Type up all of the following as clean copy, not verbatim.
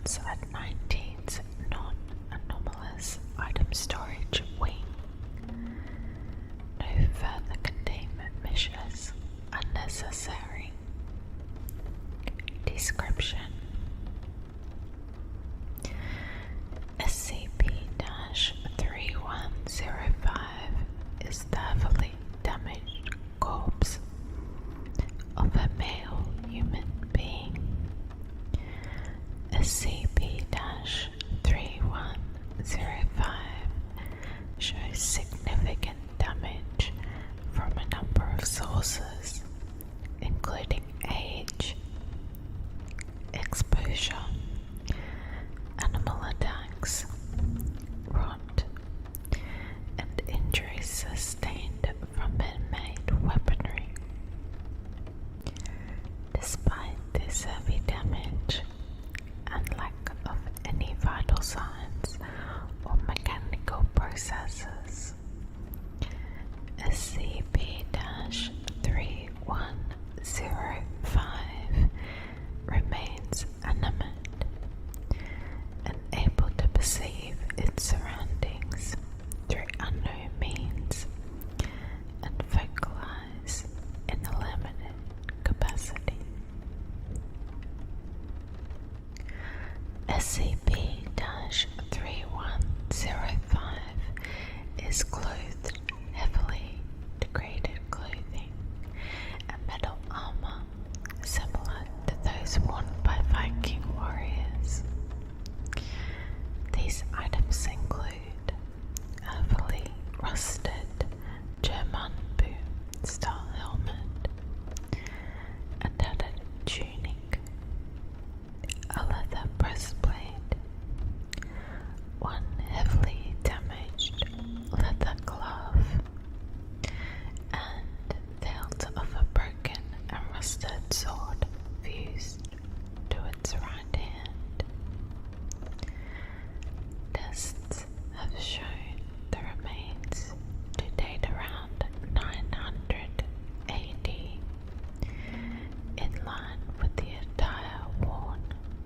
inside 19's non-anomalous item storage wing. No further containment measures are necessary. Description: SCP-3105 is the heavily damaged corpse of a male human being. SCP-3105 shows significant damage from a number of sources, including age, exposure, animal attacks, rot, and injuries sustained from man-made weaponry. Despite this heavy damage and lack of any vital signs or mechanical processes, SCP-3105 remains animate and able to perceive its surroundings through unknown means and vocalize in a limited capacity. SCP-3105 is clothed heavily degraded clothing and metal armor similar to those worn by Viking warriors. These items include a heavily rusted German boot-style helmet, a tattered tunic, a leather breastplate, one heavily damaged leather glove, and the hilt of a broken and rusted sword fused to its right hand. Tests have shown the remains to date around 900 AD, in line with the attire worn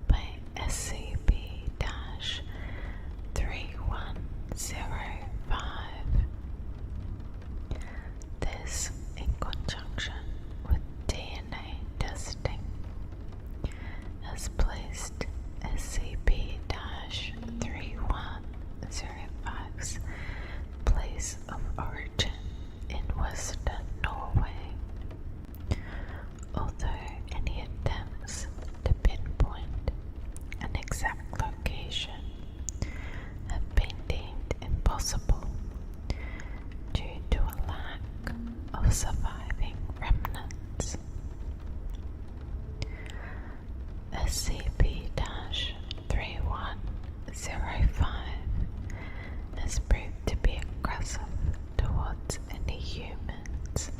by SCP-3105. This, in conjunction with DNA testing, has placed SCP-3105's place of origin in Western Norway, although any attempts to pinpoint an exact location have been deemed impossible due to a lack of surviving remnants. SCP-3105 has proved to be aggressive towards any humans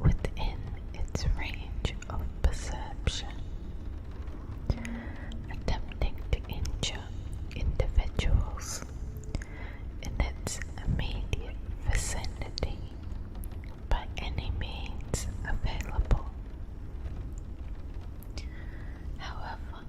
within its range of perception, attempting to injure individuals in its immediate vicinity by any means available. However,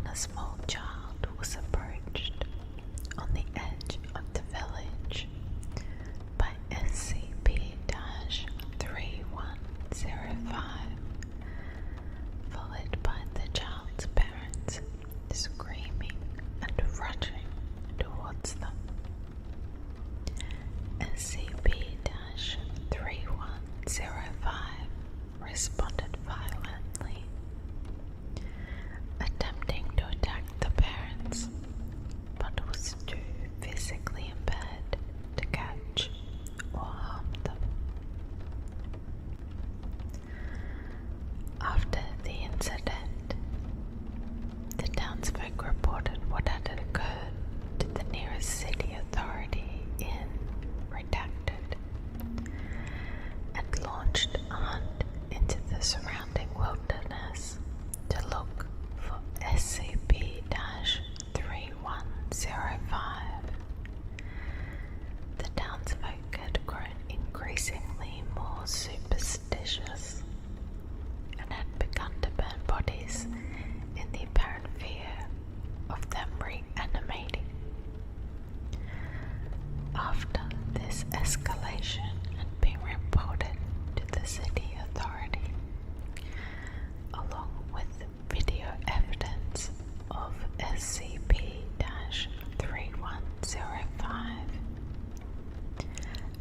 when a small child was approached on the edge of the village by SCP-3105, followed by the child's parents screaming and rushing towards them. SCP-3105 responded violently, attempting to attack the parents, but was too physically impaired to catch or harm them. After the incident, the townsfolk reported what had occurred to the nearest city authority in Redacted and launched a hunt into the surrounding wilderness to look for SCP-3105. The townsfolk had grown increasingly more superstitious and had begun to burn bodies in the apparent fear of them reanimating. After this escalation had been reported to the city authority, along with video evidence of SCP-3105,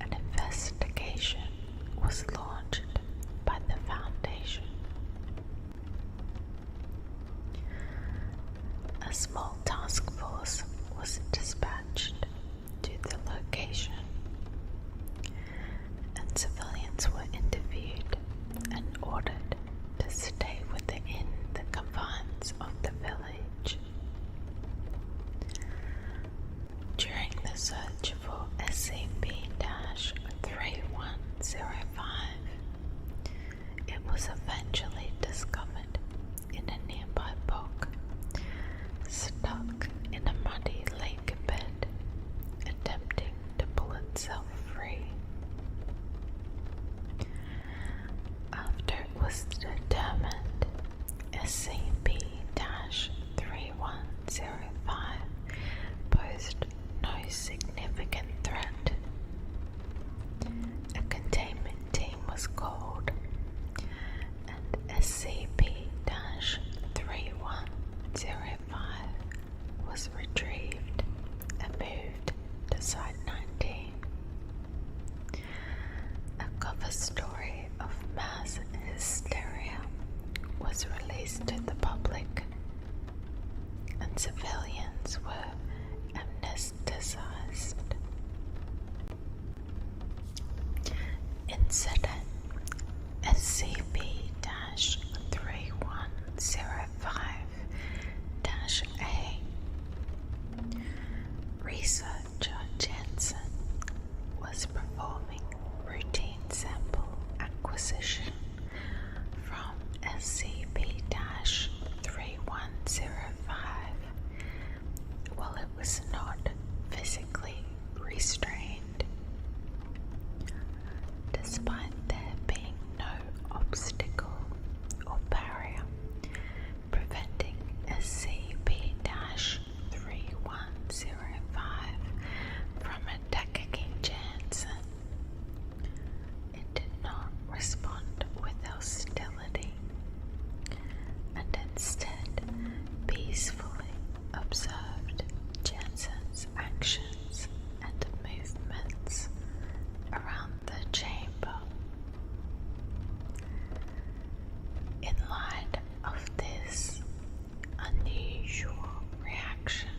an investigation was launched by the Foundation. A small task force was dispatched to the location, and civilians were interviewed and ordered to stay within the confines of the village. During the search for SCP-3105, it was eventually discovered in a nearby bog, stuck in a muddy lake bed, attempting to pull itself free. After it was determined SCP-3105 posed no significant threat, a containment team was called, and SCP-3105 was retrieved and moved to Site 19. A cover story of mass hysteria was released to the public, and civilians were amnesticized. Incident SCP-3105-A. Researcher Jensen was performing routine sample acquisition from SCP-3105 while it was not physically restrained. Despite there being no obstacle or barrier preventing SCP-3105 from attacking Jansen, it did not respond with hostility, and instead peacefully observed Jansen's actions and movements around the chamber. In light of this unusual reaction,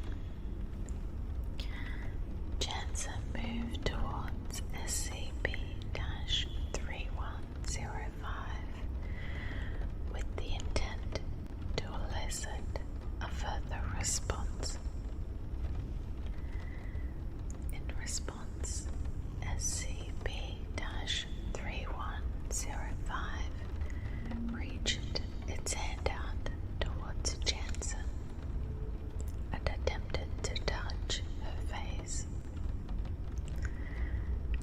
Jansen moved towards SCP-3105 with the intent to elicit a further response. In response, SCP-3105 reached its hand out towards Jansen and attempted to touch her face.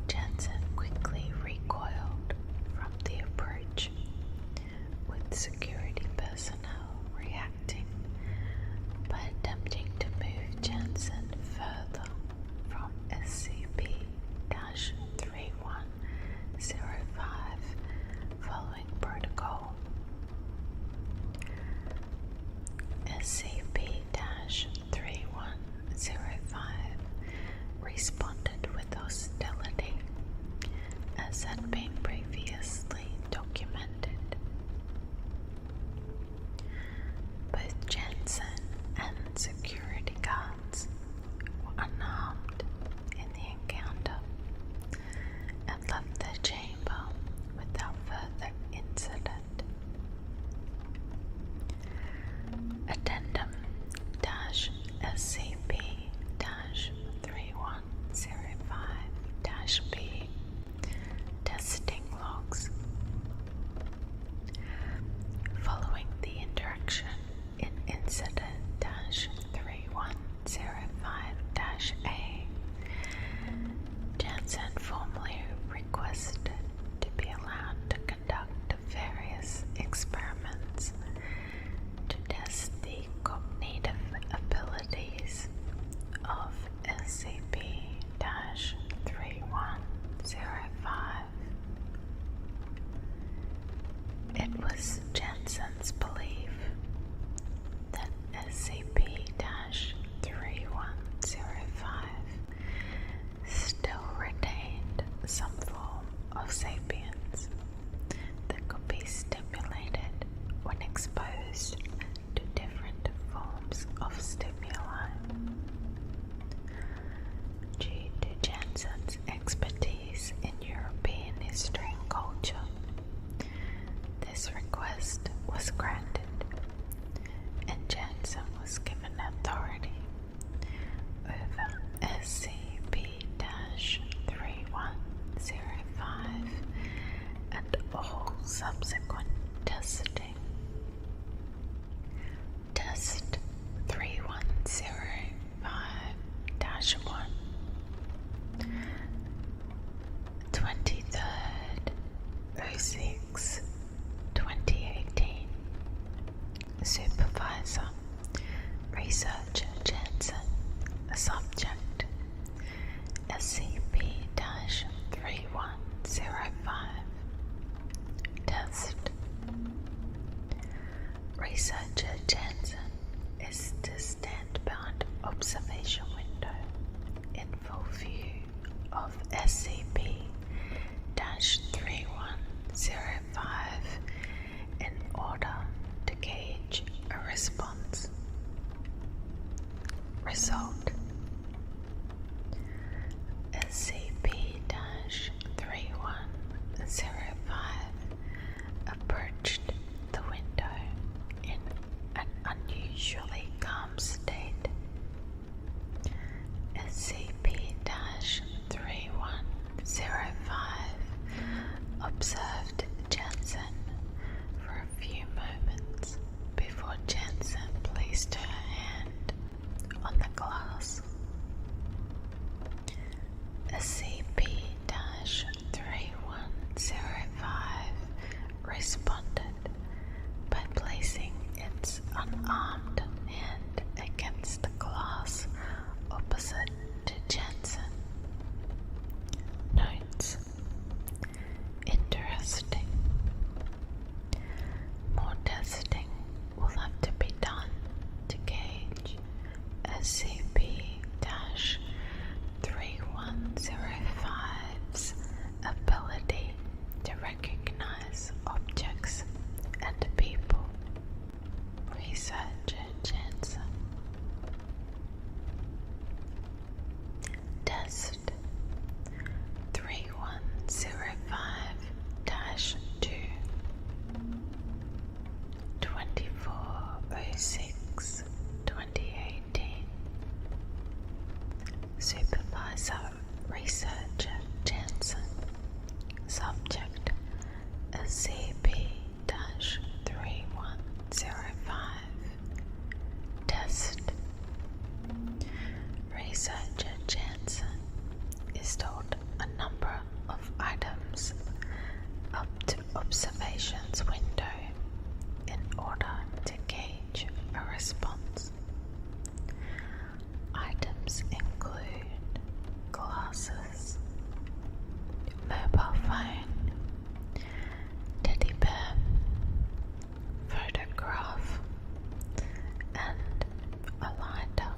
Jansen quickly recoiled from the approach, with security personnel reacting Addendum SCP-3105-B Testing Logs. Following the interaction in Incident 3105-A, Jansen formally requested to be allowed to conduct various experiments to test the cognitive abilities of SCP-3105. It was Jansen's belief that SCP-3105 still retained some form of sapience that could be stimulated when exposed to different forms of stimuli. Due to Jansen's expertise in European history and culture, this request was granted, and Jansen was given authority over SCP-3105 and all subsequent testing. Test 3105-1, 23rd 06 2018. Supervisor, Researcher Jansen. Subject, SCP-3105. Test. Researcher Jansen is the stand-bound observation window in full view of SCP-3105 in order to gauge a response. Result: SCP-3105 approached the window in an unusually calm state. SCP-3105 observed Jansen for a few moments before Jansen placed her hand on the glass. SCP-3105 responded by placing its unarmed hand against the glass opposite to Jansen. Notes: interesting. More testing will have to be done to gauge SCP-3105's ability to recognize objects and people. Researcher Jansen. Test 3105-2, 2406 2018. Supervisor, Researcher Jansen. Subject, SCP-3105. Test. Researcher Jansen is told a number of items up to observation's window in order to gauge a response. Items include glasses, mobile phone, teddy bear, photograph, and a lighter.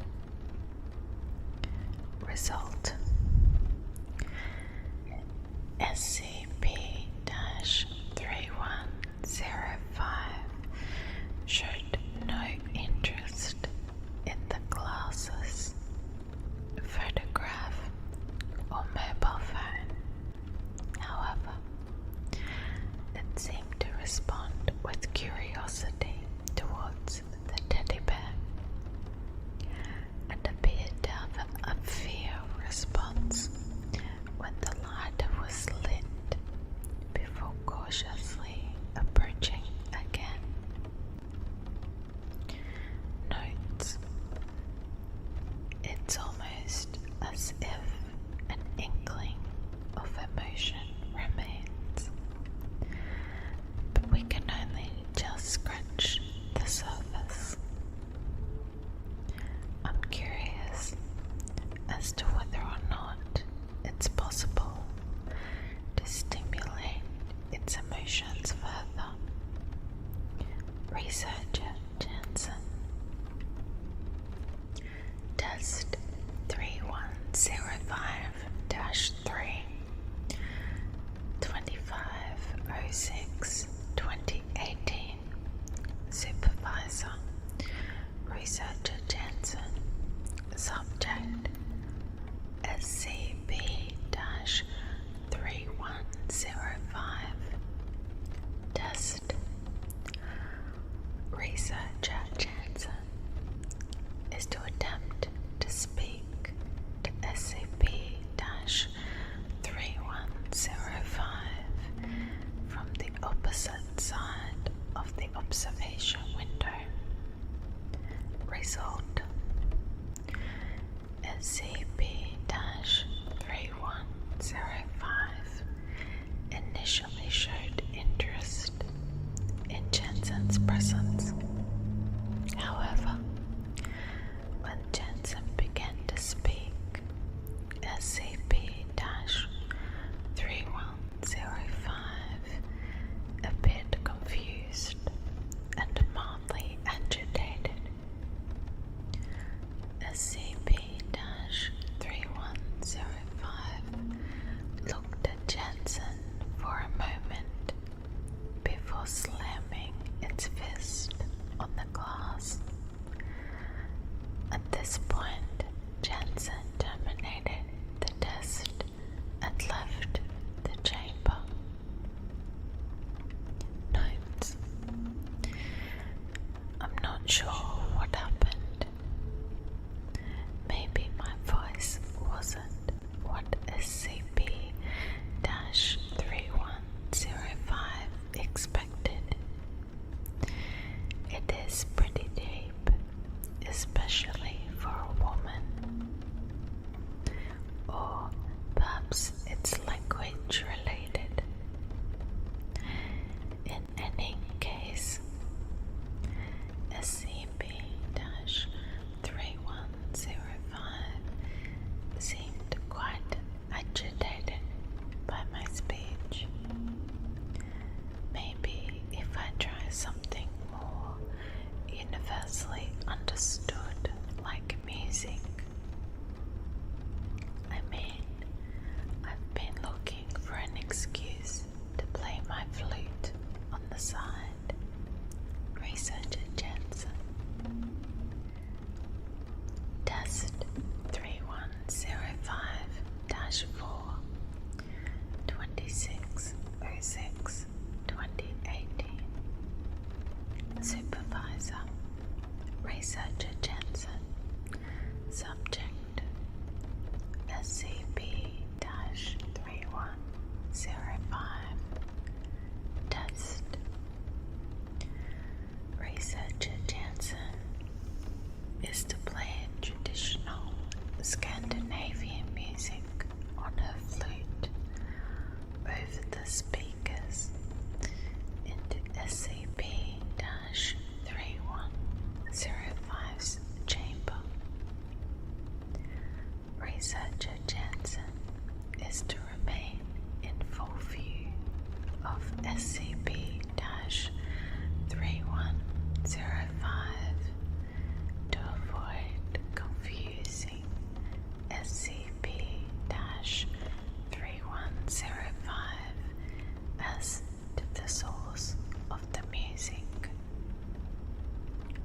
Researcher Jensen. Subject SCP-3105. Test. Researcher Jensen is to attempt to speak to SCP-3105 from the opposite side of the observation window. Result. SCP-3105 initially showed interest in Jensen's presence. However, when Jensen began to speak, SCP-3105 appeared confused and mildly agitated. SCP-3105 looked at Jensen for a moment before slamming its fist on the glass. At this point, Jensen terminated the test and left the chamber. Notes: I'm not sure what happened. Maybe my voice wasn't what SCP-3105 expected. It is pretty deep, especially for a woman. Or perhaps it's language related. In any case, SCP-3105 seemed quite agitated by my speech. Maybe if I try something more universally understood like music. I mean, I've been looking for an excuse to play my flute on the side. Researcher Jensen. Test 3105-4 2606-2018. Supervisor. Researcher Jensen. Subject SCP-3105. Test. Researcher Jensen is to play traditional Scandinavian music on her flute over the speakers into SCP-3105's chamber. Researcher Jensen is to remain in full view of SCP-3105 to avoid confusing SCP-3105 as to the source of the music.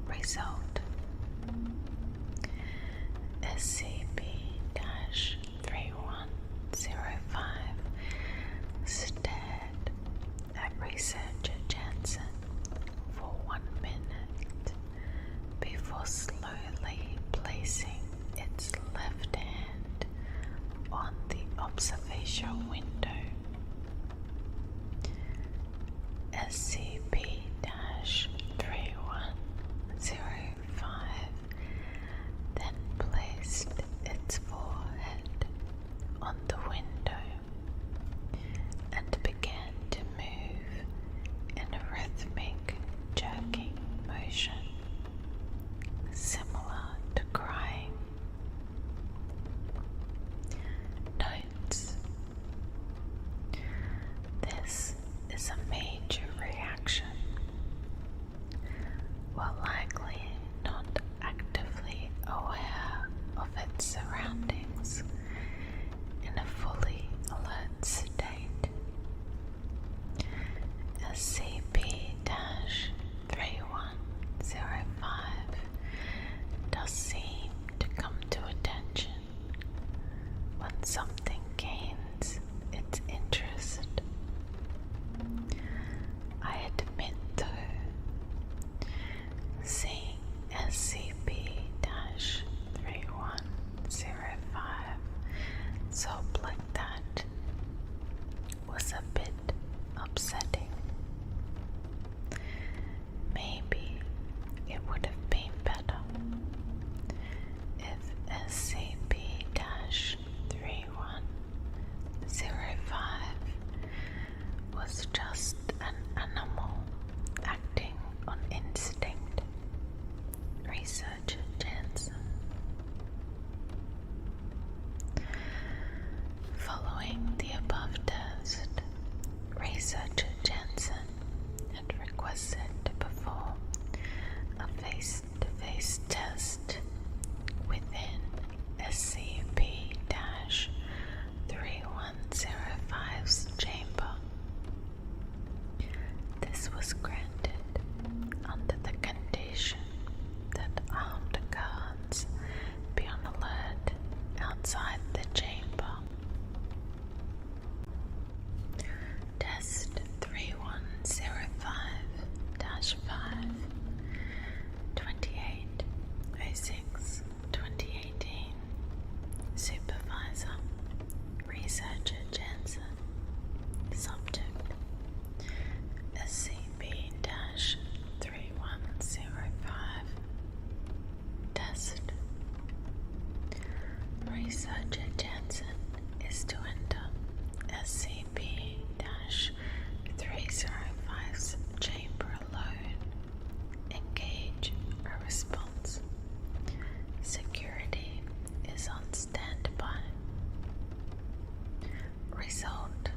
Result. SCP-3105 stared at Researcher Jensen for 1 minute before slowly placing its left hand on the observation window. SCP-3105 then placed its forehead on the window and began to move in a rhythmic jerking motion, similar to crying. Notes: this is a major reaction researcher Jansen. Following the above test, researcher Jansen had requested to perform a face-to-face test within SCP-3105's chamber. This was granted under the condition that armed guards be on alert outside the chamber. Test 3105-5, 2806-2018. Supervisor, Researcher Jansen. Subject, SCP-3105. Test. Researcher Jansen is to enter SCP-305's chamber alone. Engage a response. Security is on standby. Result: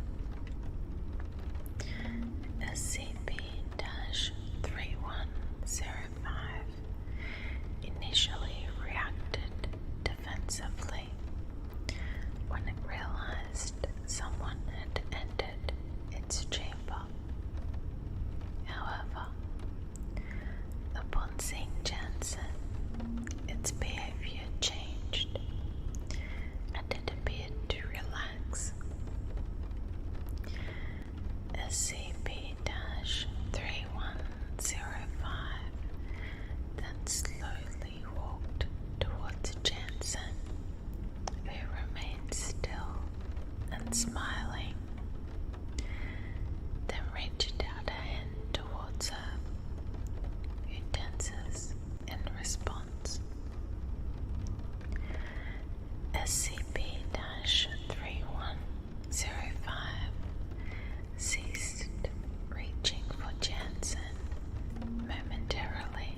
SCP-3105 initially reacted defensively when it realized someone had entered its chamber. However, upon seeing Jansen, its behavior changed and it appeared to relax. SCP-3105 then slowly walked towards Jansen, who remained still and smiling, then reached out a hand towards her, who tenses in response. SCP-3105 ceased reaching for Jansen momentarily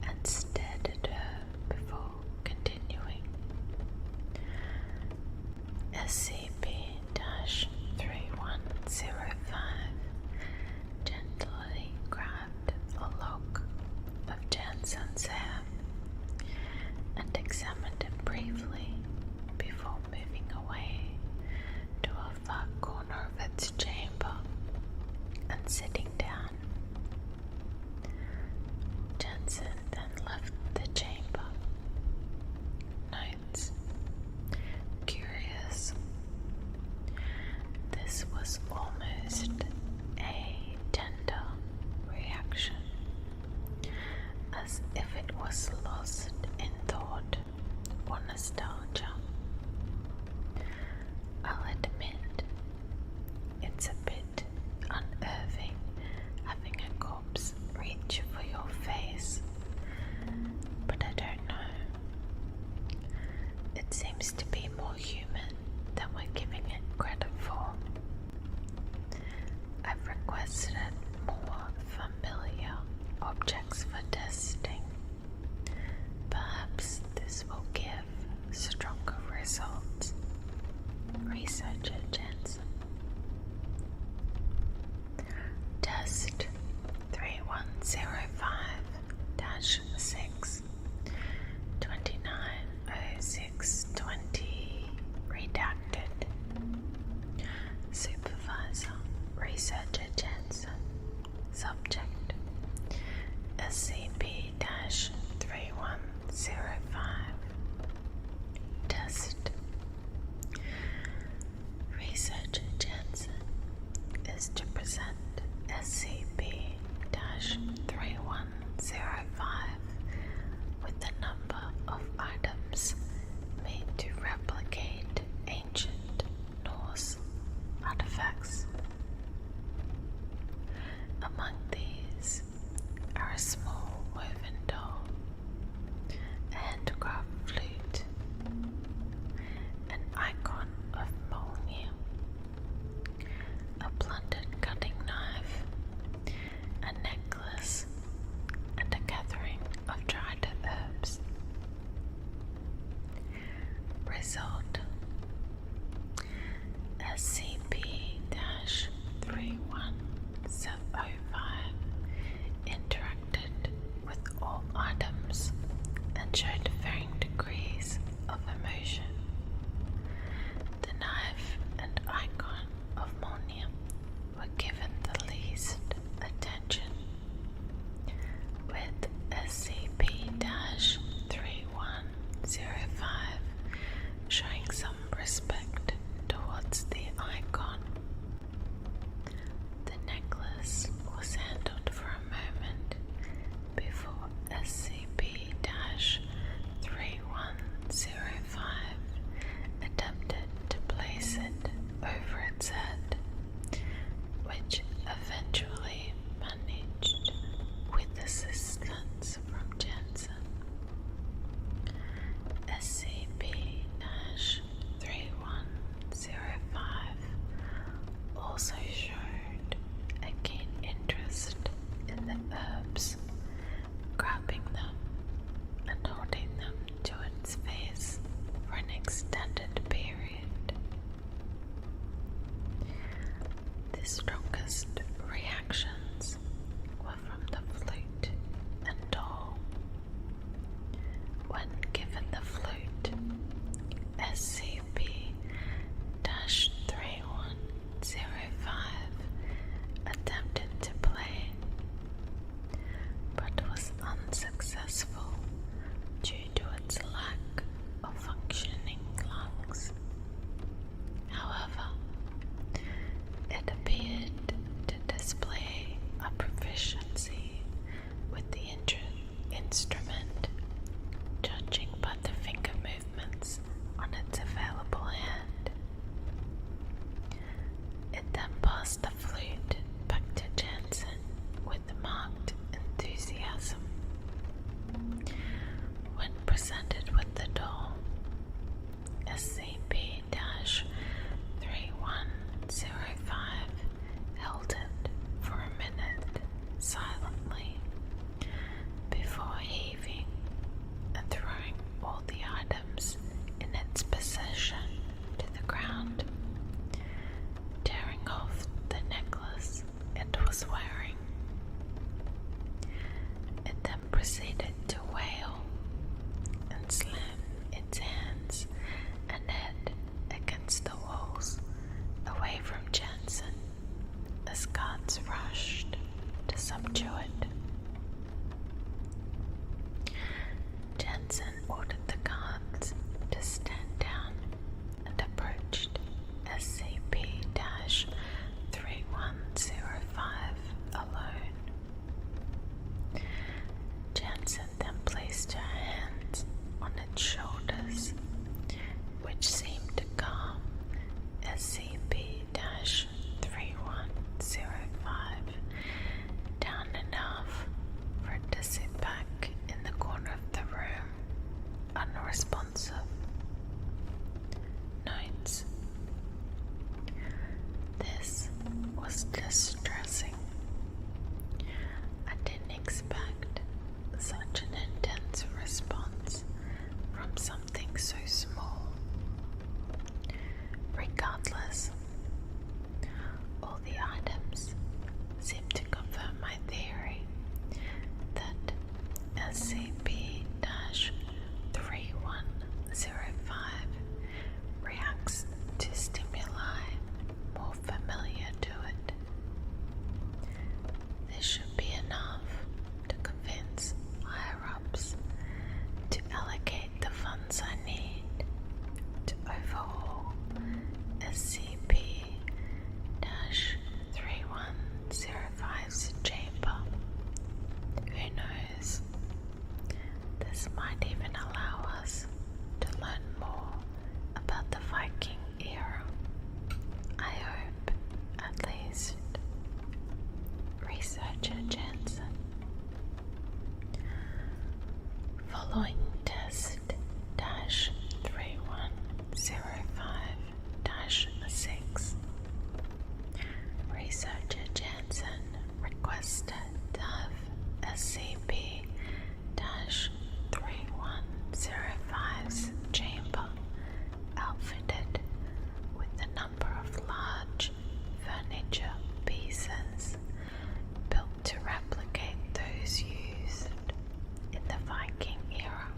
and stared at her before continuing. SCP-3105 gently grabbed a lock of Jansen's hair and examined it briefly before moving away to a far corner of its chamber and sitting down. Jansen then left the chamber. Notes: curious. This was almost a tender reaction, as if it was lost in thought or nostalgia. I'll admit, it's and showed varying degrees of emotion. The knife and icon of Monium were given the least attention, with SCP-3105 showing some respect towards the icon. The necklace was handled for a moment before SCP-3105 attempted to place it over its head, which eventually managed with assistance from Jensen. SCP-3105 also showed a keen interest in the herbs, grabbing them and holding them to its face for an extended period. The strongest reactions were from the flute and doll. When given the flute, SCP-3105 attempted to play, but was unsuccessful due to its lack of functioning lungs. However, it appeared to display a proficiency with the instrument, judging by the finger movements on its available hand. It then passed the flute back to Jensen with marked enthusiasm. When presented with the doll, SCP-3105 held it for a minute silently before heaving and throwing all the items in its possession to the ground, tearing off the necklace it was wearing. It then proceeded to wail and slam its hands and head against the walls away from Jensen as guards rushed to subdue it. Jensen ordered the guards to stand down and approached SCP-3105 alone. Jensen then placed her hands on its shoulders, which seemed to calm SCP-3105 down enough for it to sit back in the corner of the room, unresponsive. Notes: this was distressing. I didn't expect such an intense response from something so small. Regardless, all the items seem to confirm my theory that SCP-3105 reacts to stimuli more familiar to it. This should be enough to convince higher-ups to allocate the funds I need to overhaul SCP-3105's chamber. Who knows? This might even allow us to learn more about the Viking era. I hope, at least. Researcher Jensen. Following test 3105-6, researcher Jensen requested to have SCP-3105's chamber outfitted with a number of large furniture pieces built to replicate those used in the Viking era.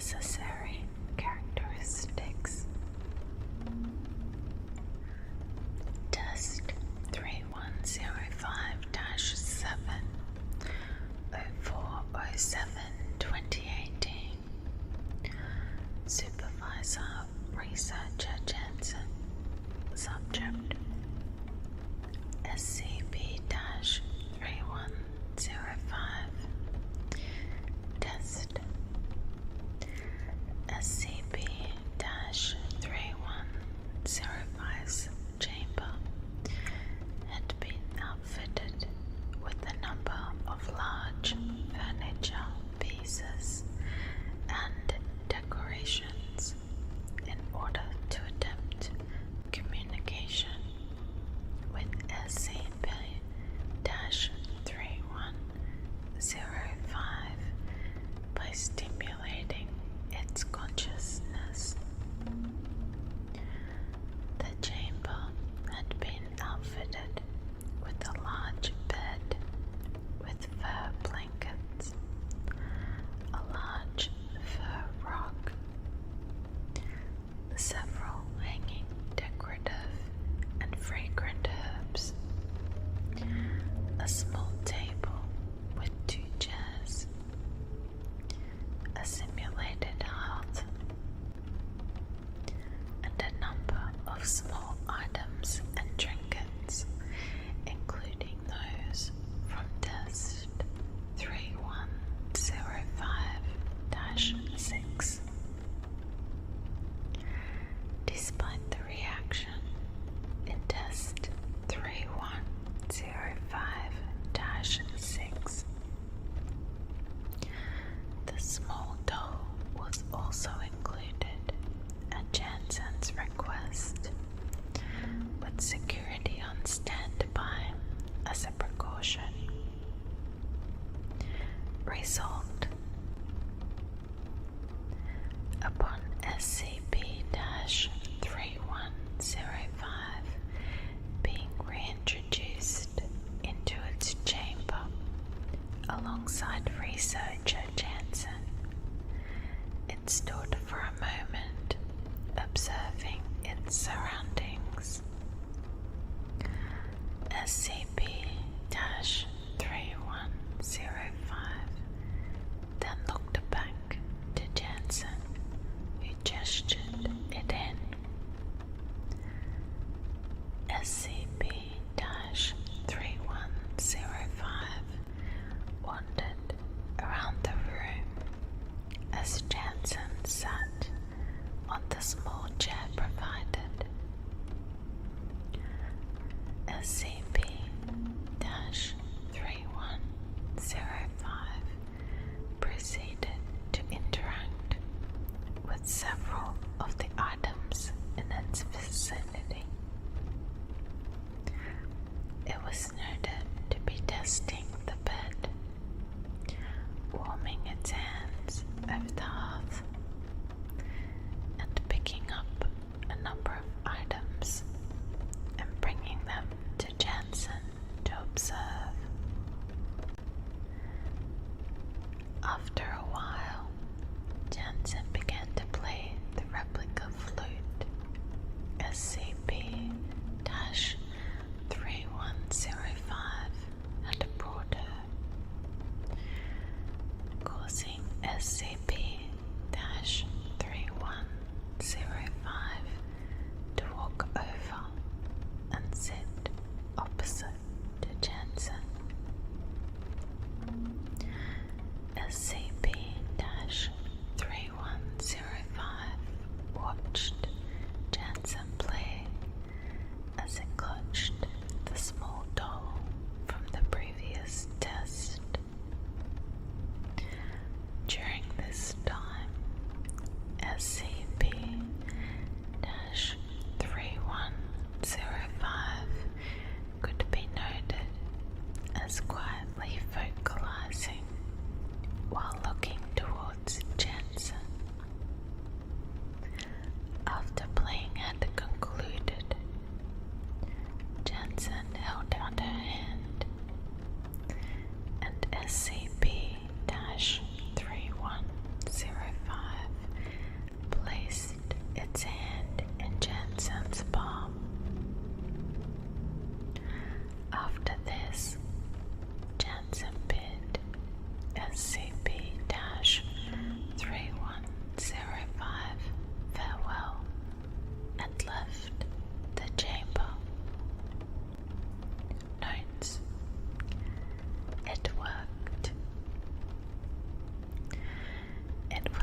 necessary characteristics. Test 3105-7 0407-2018. Supervisor Researcher Jansen. Subject SCP-3105. Test SCP-3105's chamber had been outfitted with a number of large furniture pieces and decorations in order to attempt communication with SCP-3105 by stimulating its consciousness. The chamber had been outfitted with a large bed with fur blankets, a large fur rug, several hanging decorative and fragrant herbs, a small table with 2 chairs, a simulated hearth, and a number of small items and trinkets, including those from Test 3105-6. Despite the reaction in Test 3105-6, the small doll was also included at Jansen's request, with security on standby as a precaution. Result: upon SCP-3105 being reintroduced into its chamber alongside researcher Jansen, it stood for a moment observing its surroundings. SCP-3105 then looked back to Jansen, who gestured it in. SCP-3105 wandered around the room as Jansen sat on the small chair provided. SCP-3105 proceeded to interact with several of the items in its vicinity. It was noted to be testing the bed, warming its hands over the hearth, and picking up a number of items and bringing them to Jansen.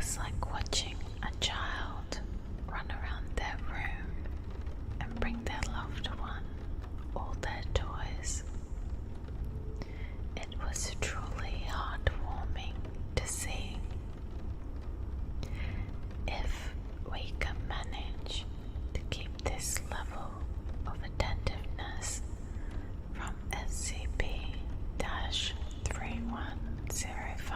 was like watching a child run around their room and bring their loved one all their toys. It was truly heartwarming to see. If we can manage to keep this level of attentiveness from SCP-3105,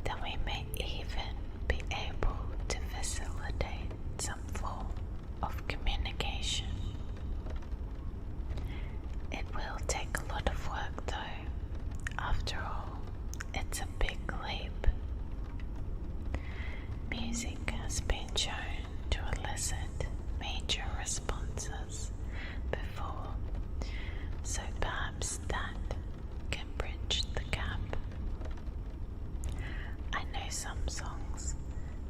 then we may even be able to facilitate some form of communication. It will take a lot of work though. After all, it's a big leap. Music has been shown to elicit major responses before, so perhaps that can bridge the gap. I know some songs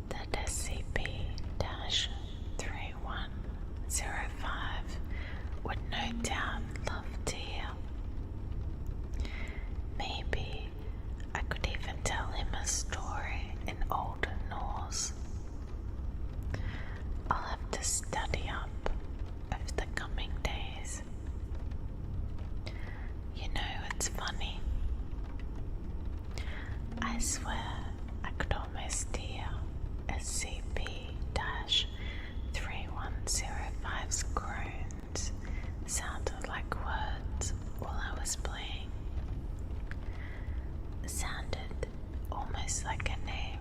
that SCP-3105 would no doubt love to hear. Maybe I could even tell him a story in Old Norse. I'll have to study up over the coming days. You know, it's funny. I swear I could almost hear SCP-3105's groans sounded like words while I was playing. It sounded almost like a name,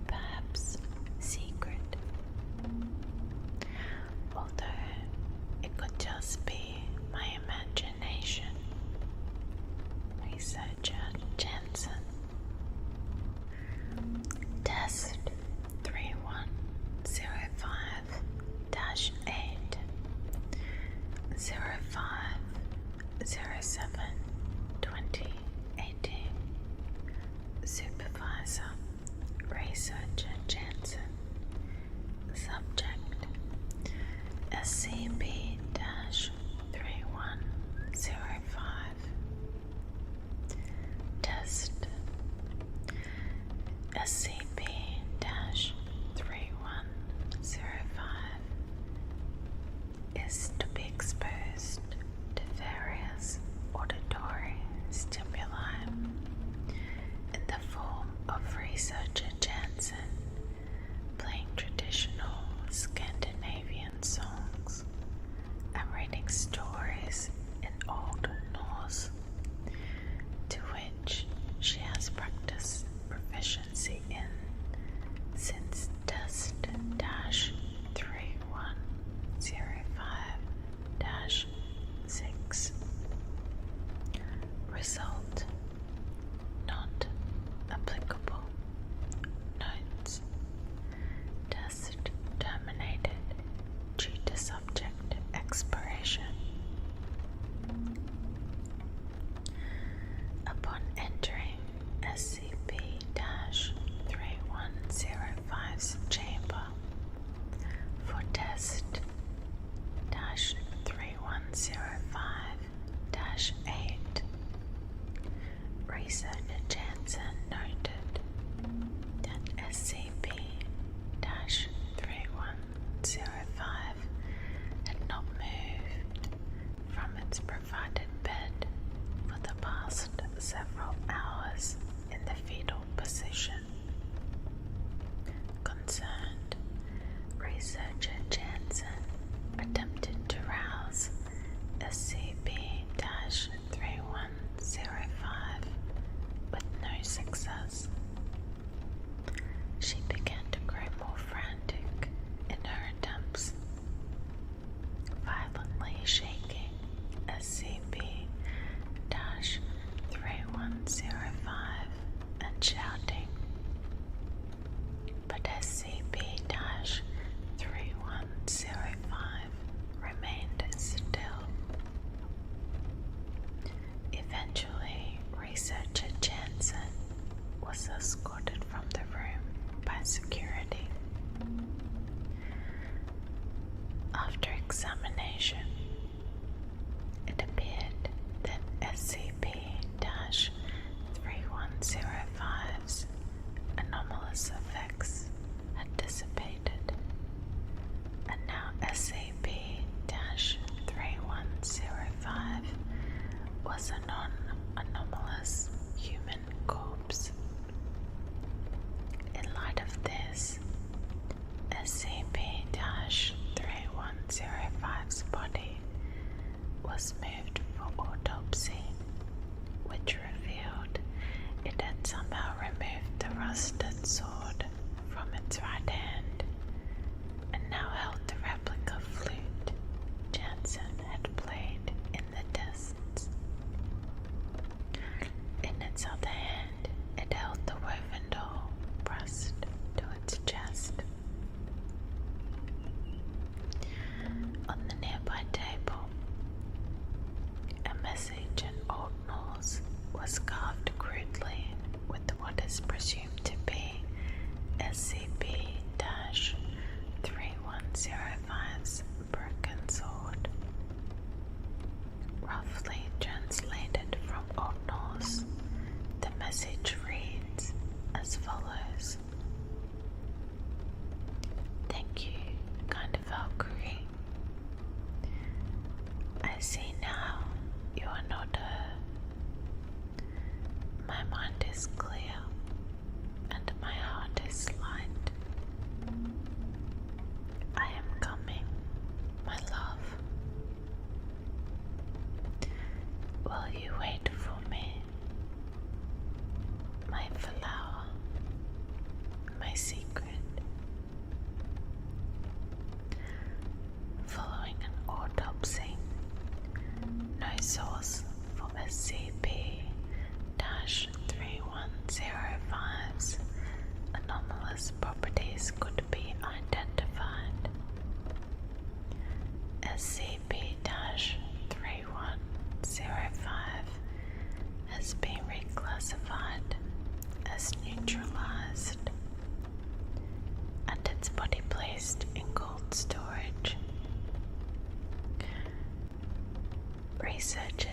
perhaps secret, although it could just be my imagination. Researcher Jensen. Test 3105-8 0507-2018. Supervisor Researcher Jensen. Subject SCP-3105. Test SCP-3105 is to be exposed to various auditory stimuli in the form of Researcher Jansen playing traditional Scandinavian songs and reading stories in Old Norse, to which she has practiced proficiency in since Test 3105-6. Result not applicable. Notes: test terminated due to subject expiration. Upon entering SCP-3105's chamber for Test 3105-8, Researcher Jansen noted that SCP-3105 had not moved from its provided bed for the past several hours in the fetal position. Concerned, Researcher Jansen attempted to rouse SCP-3105 with no success. She began to grow more frantic in her attempts, violently shaking SCP-3105 and shouting, but SCP-3105 remained still. Eventually, Researcher Jansen was escorted from the room by security. After examination, it appeared that SCP-3105 somehow removed the rusted sword from its right hand and now held the replica flute Jansen had played in the tests. In its other hand, it held the woven doll pressed to its chest. On the nearby table, a message in Old Norse was carved crudely with what is presumed to be SCP-3105's broken sword. Roughly translated from Old Norse, the message reads as follows: "Thank you, kind Valkyrie. I see now you are not her. My mind is clear and my heart is light. I am coming, my love. Will you wait for me, my flower, my secret?" Following an autopsy, no source for SCP-3105's anomalous properties could be identified. SCP-3105 has been reclassified as neutralized and its body placed in cold storage. Researcher